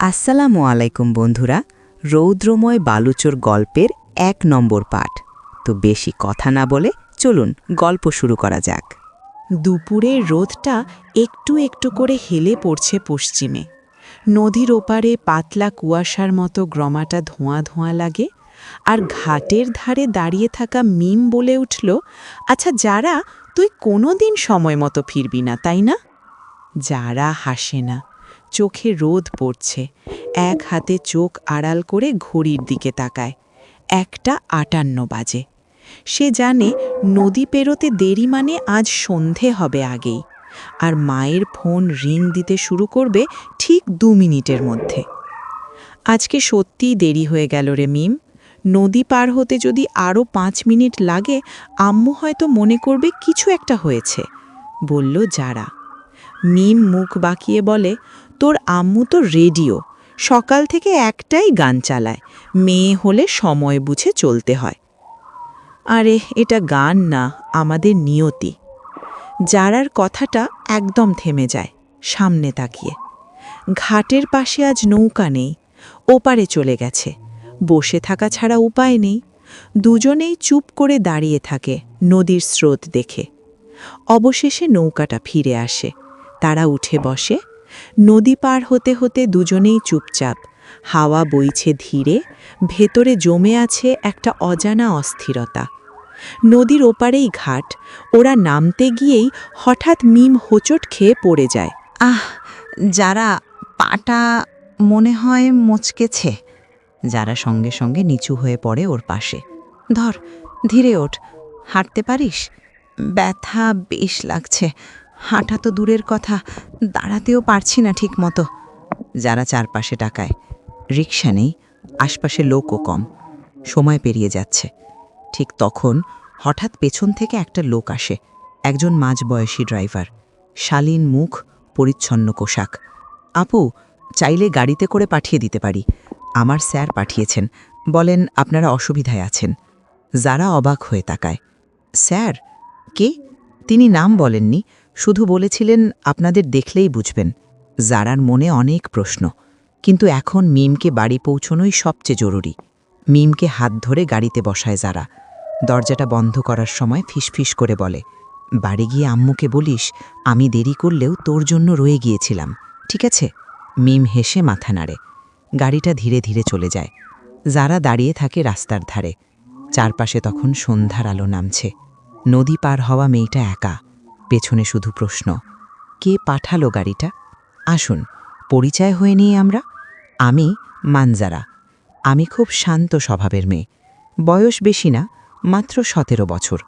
আসসালামু আলাইকুম বন্ধুরা, রৌদ্রময় বালুচর গল্পের ১ নম্বর পাঠ। তো বেশি কথা না বলে চলুন গল্প শুরু করা যাক। দুপুরের রোদটা একটু একটু করে হেলে পড়ছে পশ্চিমে। নদীর ওপারে পাতলা কুয়াশার মতো গ্রমাটা ধোঁয়া ধোঁয়া লাগে। আর ঘাটের ধারে দাঁড়িয়ে থাকা মিম বলে উঠল, আচ্ছা যারা, তুই কোনোদিন সময় মতো ফিরবি না, তাই না? যারা হাসে না, চোখে রোদ পড়ছে, এক হাতে চোখ আড়াল করে ঘড়ির দিকে তাকায়। ১:৫৮ বাজে। সে জানে নদী পেরোতে দেরি মানে আজ সন্ধে হবে আগেই, আর মায়ের ফোন রিং দিতে শুরু করবে ঠিক ২ মিনিটের মধ্যে। আজকে সত্যিই দেরি হয়ে গেল রে মিম। নদী পার হতে যদি আরও ৫ মিনিট লাগে, আম্মু হয়তো মনে করবে কিছু একটা হয়েছে, বলল যারা। মিম মুখ বাঁকিয়ে বলে, তোর আম্মু তো রেডিও, সকাল থেকে একটাই গান চালায়, মেয়ে হলে সময় বুঝে চলতে হয়। আরে এটা গান না, আমাদের নিয়তি। যারার কথাটা একদম থেমে যায়, সামনে তাকিয়ে। ঘাটের পাশে আজ নৌকা নেই, ওপারে চলে গেছে। বসে থাকা ছাড়া উপায় নেই। দুজনেই চুপ করে দাঁড়িয়ে থাকে নদীর স্রোত দেখে। অবশেষে নৌকাটা ফিরে আসে, তারা উঠে বসে। নদী পার হতে হতে দুজনেই চুপচাপ। হাওয়া বইছে ধীরে, ভেতরে জমে আছে একটা অজানা অস্থিরতা। নদীর ওপারেই ঘাট, ওরা নামতে গিয়েই হঠাৎ মিম হোঁচট খেয়ে পড়ে যায়। যারা পাটা মনে হয় মচকেছে। যারা সঙ্গে সঙ্গে নিচু হয়ে পড়ে ওর পাশে। ধর, ধীরে ওঠ, হাঁটতে পারিস? ব্যথা বেশ লাগছে, হাঁটা তো দূরের কথা, দাঁড়াতেও পারছি না ঠিক মতো। যারা চারপাশে তাকায়, রিকশা নেই, আশপাশে লোকও কম, সময় পেরিয়ে যাচ্ছে। ঠিক তখন হঠাৎ পেছন থেকে একটা লোক আসে, একজন মাঝবয়সী ড্রাইভার, শালীন মুখ, পরিচ্ছন্ন পোশাক। আপু, চাইলে গাড়িতে করে পাঠিয়ে দিতে পারি, আমার স্যার পাঠিয়েছেন, বলেন আপনারা অসুবিধায় আছেন। যারা অবাক হয়ে তাকায়। স্যার কে? তিনি নাম বলেননি, শুধু বলেছিলেন আপনাদের দেখলেই বুঝবেন। যারার মনে অনেক প্রশ্ন, কিন্তু এখন মিমকে বাড়ি পৌঁছনোই সবচেয়ে জরুরি। মিমকে হাত ধরে গাড়িতে বসায় যারা। দরজাটা বন্ধ করার সময় ফিসফিস করে বলে, বাড়ি গিয়ে আম্মুকে বলিস আমি দেরি করলেও তোর জন্য রয়ে গিয়েছিলাম, ঠিক আছে? মিম হেসে মাথা নাড়ে। গাড়িটা ধীরে ধীরে চলে যায়। যারা দাঁড়িয়ে থাকে রাস্তার ধারে। চারপাশে তখন সন্ধ্যার আলো নামছে। নদী পার হওয়া মেয়েটা একা, পেছনে শুধু প্রশ্ন, কে পাঠালো গাড়িটা? আসুন পরিচয় হয়ে নিয়ে আমরা। আমি মানজারা। আমি খুব শান্ত স্বভাবের মেয়ে, বয়স বেশি না, মাত্র ১৭ বছর,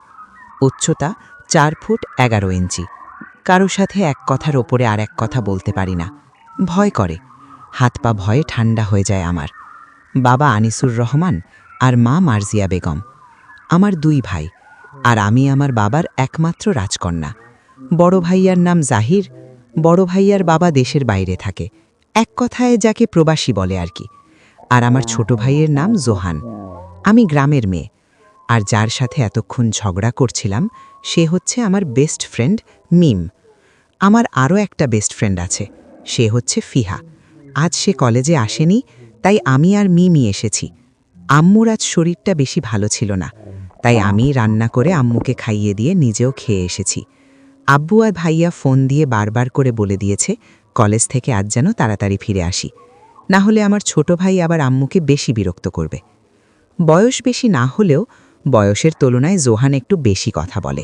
উচ্চতা ৪ ফুট ১১ ইঞ্চি। কারো সাথে এক কথার ওপরে আর এক কথা বলতে পারি না, ভয় করে, হাত পা ভয়ে ঠান্ডা হয়ে যায় আমার। বাবা আনিসুর রহমান আর মা মার্জিয়া বেগম। আমার ২ ভাই, আর আমি আমার বাবার একমাত্র রাজকন্যা। বড় ভাইয়ার নাম জাহির, বড় ভাইয়ার বাবা দেশের বাইরে থাকে, এক কথায় যাকে প্রবাসী বলে আর কি। আর আমার ছোট ভাইয়ের নাম জোহান। আমি গ্রামের মেয়ে, আর যার সাথে এতক্ষণ ঝগড়া করছিলাম সে হচ্ছে আমার বেস্ট ফ্রেন্ড মিম। আমার আরও একটা বেস্ট ফ্রেন্ড আছে, সে হচ্ছে ফিহা। আজ সে কলেজে আসেনি, তাই আমি আর মিমই এসেছি। আম্মুর আজ শরীরটা বেশি ভালো ছিল না, তাই আমি রান্না করে আম্মুকে খাইয়ে দিয়ে নিজেও খেয়ে এসেছি। আব্বু আর ভাইয়া ফোন দিয়ে বারবার করে বলে দিয়েছে কলেজ থেকে আজ যেন তাড়াতাড়ি ফিরে আসি, না হলে আমার ছোট ভাই আবার আম্মুকে বেশি বিরক্ত করবে। বয়স বেশি না হলেও বয়সের তুলনায় জোহান একটু বেশি কথা বলে।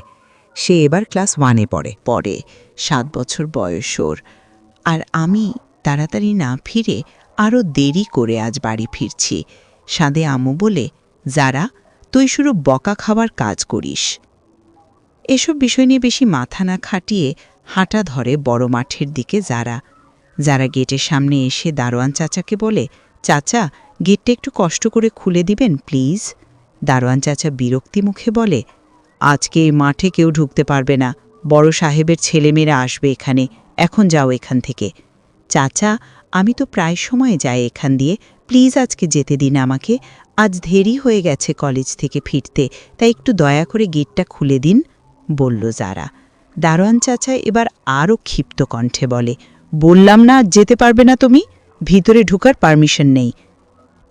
সে এবার ক্লাস 1-এ পড়ে। ৭ বছর বয়স ওর। আর আমি তাড়াতাড়ি না ফিরে আরও দেরি করে আজ বাড়ি ফিরছি। সাদে আম্মু বলে, যারা, তুই শুধু বকা খাওয়ার কাজ করিস। এসব বিষয় নিয়ে বেশি মাথা না খাটিয়ে হাঁটা ধরে বড় মাঠের দিকে যারা গেটের সামনে এসে দারোয়ান চাচাকে বলে, চাচা গেটটা একটু কষ্ট করে খুলে দিবেন প্লিজ। দারোয়ান চাচা বিরক্তি মুখে বলে, আজকে এই মাঠে কেউ ঢুকতে পারবে না, বড় সাহেবের ছেলেমেয়েরা আসবে এখানে, এখন যাও এখান থেকে। চাচা, আমি তো প্রায় সময় যাই এখান দিয়ে, প্লিজ আজকে যেতে দিন আমাকে, আজ দেরি হয়ে গেছে কলেজ থেকে ফিরতে, তাই একটু দয়া করে গেটটা খুলে দিন, বলল যারা। দারোয়ান চাচা এবার আরও ক্ষিপ্ত কণ্ঠে বলে, বললাম না যেতে পারবে না তুমি, ভিতরে ঢোকার পারমিশন নেই।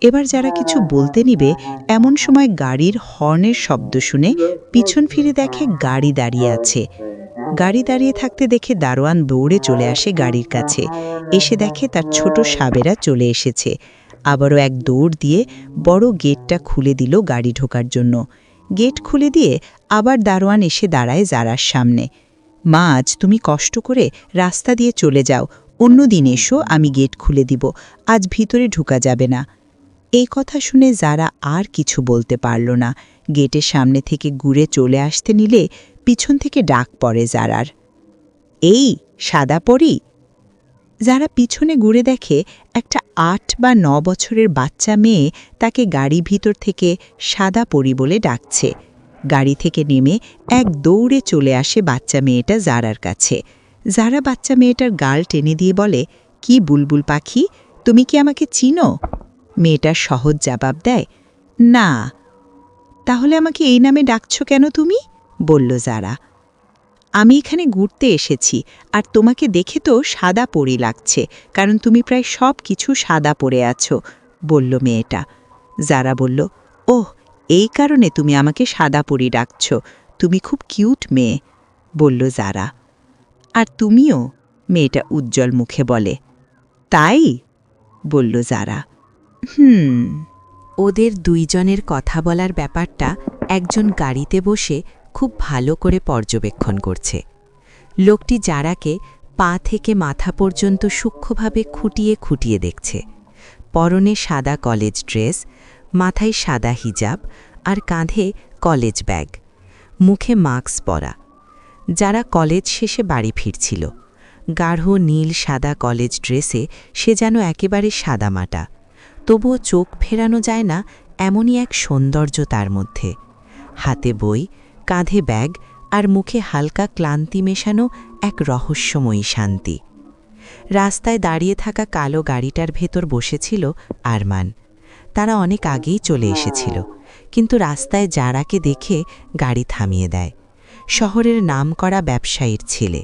এবার যারা কিছু বলতে নিবে এমন সময় গাড়ির হর্নের শব্দ শুনে পিছন ফিরে দেখে গাড়ি দাঁড়িয়ে আছে। গাড়ি দাঁড়িয়ে থাকতে দেখে দারোয়ান দৌড়ে চলে আসে গাড়ির কাছে। এসে দেখে তার ছোট সাবেরা চলে এসেছে। আবারও এক দৌড় দিয়ে বড় গেটটা খুলে দিল গাড়ি ঢোকার জন্য। গেট খুলে দিয়ে আবার দারোয়ান এসে দাঁড়ায় জারার সামনে। মা, আজ তুমি কষ্ট করে রাস্তা দিয়ে চলে যাও, অন্য দিন এসো, আমি গেট খুলে দিব, আজ ভিতরে ঢোকা যাবে না। এই কথা শুনে যারা আর কিছু বলতে পারল না। গেটের সামনে থেকে ঘুরে চলে আসতে নিলে পিছন থেকে ডাক পড়ে জারার, এই সাদা পরি। যারা পিছনে ঘুরে দেখে একটা ৮ বা ৯ বছরের বাচ্চা মেয়ে তাকে গাড়ি ভিতর থেকে সাদা পরি বলে ডাকছে। গাড়ি থেকে নেমে এক দৌড়ে চলে আসে বাচ্চা মেয়েটা জারার কাছে। যারা বাচ্চা মেয়েটার গাল টেনে দিয়ে বলে, কি বুলবুল পাখি, তুমি কি আমাকে চিনো? মেয়েটা সহজ জবাব দেয়, না। তাহলে আমাকে এই নামে ডাকছো কেন তুমি? বলল যারা। আমি এখানে ঘুরতে এসেছি, আর তোমাকে দেখে তো সাদা পরি লাগছে, কারণ তুমি প্রায় সব কিছু সাদা পরে আছো, বলল মেয়েটা। যারা বলল, ওহ, এই কারণে তুমি আমাকে সাদা পরি ডাকছ, তুমি খুব কিউট মেয়ে, বলল যারা। আর তুমিও, মেয়েটা উজ্জ্বল মুখে বলে। তাই, বলল যারা। ওদের দুইজনের কথা বলার ব্যাপারটা একজন গাড়িতে বসে খুব ভালো করে পর্যবেক্ষণ করছে। লোকটি যারাকে পা থেকে মাথা পর্যন্ত সূক্ষ্মভাবে খুঁটিয়ে খুঁটিয়ে দেখছে। পরনে সাদা কলেজ ড্রেস, মাথায় সাদা হিজাব আর কাঁধে কলেজ ব্যাগ, মুখে মাস্ক পরা। যারা কলেজ শেষে বাড়ি ফিরছিল। গাঢ় নীল সাদা কলেজ ড্রেসে সে যেন একেবারে সাদামাটা, তবুও চোখ ফেরানো যায় না এমনই এক সৌন্দর্য তার মধ্যে। হাতে বই, কাঁধে ব্যাগ আর মুখে হালকা ক্লান্তি মেশানো এক রহস্যময়ী শান্তি। রাস্তায় দাঁড়িয়ে থাকা কালো গাড়িটার ভেতর বসেছিল আরমান। তারা অনেক আগেই চলে এসেছিল, কিন্তু রাস্তায় যারাকে দেখে গাড়ি থামিয়ে দেয়। শহরের নামকরা ব্যবসায়ীর ছেলে,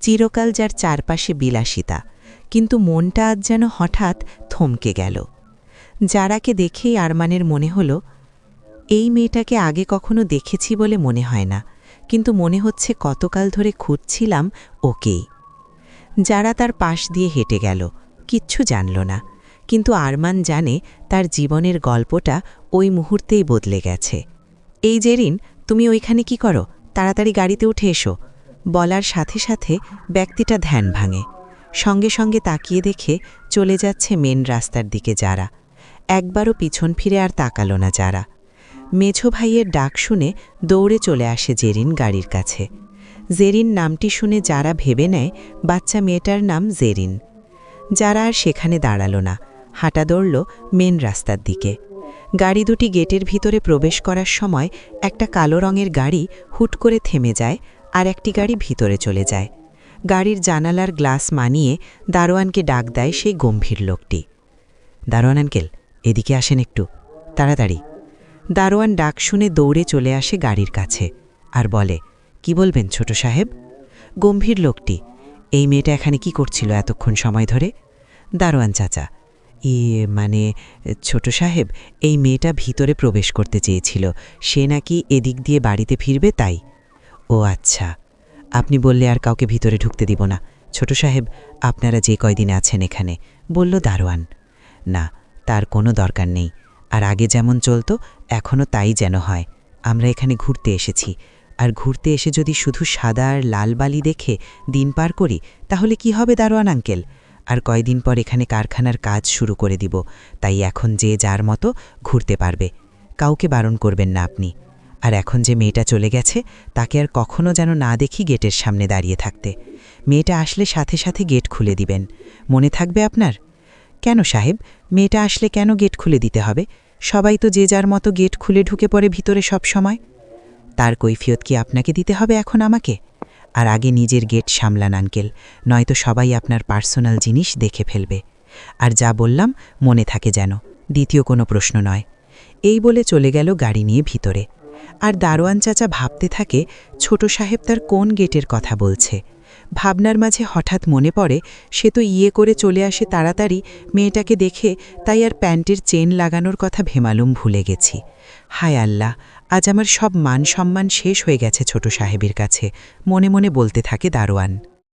চিরকাল যার চারপাশে বিলাসিতা, কিন্তু মনটা আজ যেন হঠাৎ থমকে গেল। যারাকে দেখেই আরমানের মনে হলো, এই মেয়েটাকে আগে কখনো দেখেছি বলে মনে হয় না, কিন্তু মনে হচ্ছে কতকাল ধরে খুঁজছিলাম ওকেই। যারা তার পাশ দিয়ে হেঁটে গেল, কিচ্ছু জানল না, কিন্তু আরমান জানে তার জীবনের গল্পটা ওই মুহূর্তেই বদলে গেছে। এই জেরিন, তুমি ওইখানে কি করো? তাড়াতাড়ি গাড়িতে উঠে এসো, বলার সাথে সাথে ব্যক্তিটা ধ্যান ভাঙে। সঙ্গে সঙ্গে তাকিয়ে দেখে চলে যাচ্ছে মেন রাস্তার দিকে যারা। একবারও পিছন ফিরে আর তাকালো না যারা। মেঝো ভাইয়ের ডাক শুনে দৌড়ে চলে আসে জেরিন গাড়ির কাছে। জেরিন নামটি শুনে যারা ভেবে নেয় বাচ্চা মেয়েটার নাম জেরিন। যারা আর সেখানে দাঁড়ালো না, হাঁটা দৌড়ল মেন রাস্তার দিকে। গাড়ি দুটি গেটের ভিতরে প্রবেশ করার সময় একটা কালো রঙের গাড়ি হুট করে থেমে যায়, আর একটি গাড়ি ভিতরে চলে যায়। গাড়ির জানালার গ্লাস মানিয়ে দারোয়ানকে ডাক দেয় সেই গম্ভীর লোকটি। দারোয়ান আঙ্কেল, এদিকে আসেন একটু, তাড়াতাড়ি। দারোয়ান ডাক শুনে দৌড়ে চলে আসে গাড়ির কাছে আর বলে, কি বলবেন ছোট সাহেব? গম্ভীর লোকটি, এই মেয়েটা এখানে কি করছিল এতক্ষণ সময় ধরে? দারোয়ান চাচা, মানে ছোট সাহেব, এই মেয়েটা ভিতরে প্রবেশ করতে চেয়েছিল, সে নাকি এদিক দিয়ে বাড়িতে ফিরবে তাই। ও আচ্ছা, আপনি বললে আর কাউকে ভিতরে ঢুকতে দিব না ছোট সাহেব, আপনারা যে কয়দিন আছেন এখানে, বলল দারোয়ান। না, তার কোনো দরকার নেই, আর আগে যেমন চলতো এখনও তাই যেন হয়। আমরা এখানে ঘুরতে এসেছি, আর ঘুরতে এসে যদি শুধু সাদা আর লাল বালি দেখে দিন পার করি তাহলে কি হবে দারোয়ান আঙ্কেল? আর কয়দিন পর এখানে কারখানার কাজ শুরু করে দিব, তাই এখন যে যার মতো ঘুরতে পারবে, কাউকে বারণ করবেন না আপনি। আর এখন যে মেয়েটা চলে গেছে তাকে আর কখনো যেন না দেখি গেটের সামনে দাঁড়িয়ে থাকতে। মেয়েটা আসলে সাথে সাথে গেট খুলে দিবেন, মনে থাকবে আপনার? কেন সাহেব, মেয়েটা আসলে কেন গেট খুলে দিতে হবে? সবাই তো যে যার মতো গেট খুলে ঢুকে পড়ে ভিতরে সব সময়। তার কৈফিয়ত কি আপনাকে দিতে হবে এখন আমাকে? আর আগে নিজের গেট সামলান আঙ্কেল, নয়তো সবাই আপনার পার্সোনাল জিনিস দেখে ফেলবে। আর যা বললাম মনে থাকে যেন, দ্বিতীয় কোনো প্রশ্ন নয়। এই বলে চলে গেল গাড়ি নিয়ে ভিতরে। আর দারোয়ান চাচা ভাবতে থাকে ছোট সাহেব তার কোন গেটের কথা বলছে। ভাবনার মাঝে হঠাৎ মনে পড়ে সে তো ইয়ে করে চলে আসে তাড়াতাড়ি মেয়েটাকে দেখে, তাই আর প্যান্টের চেন লাগানোর কথা ভেমালুম ভুলে গেছি। হায় আল্লাহ, আজ আমার সব মান সম্মান শেষ হয়ে গেছে ছোট সাহেবের কাছে, মনে মনে বলতে থাকে দারোয়ান।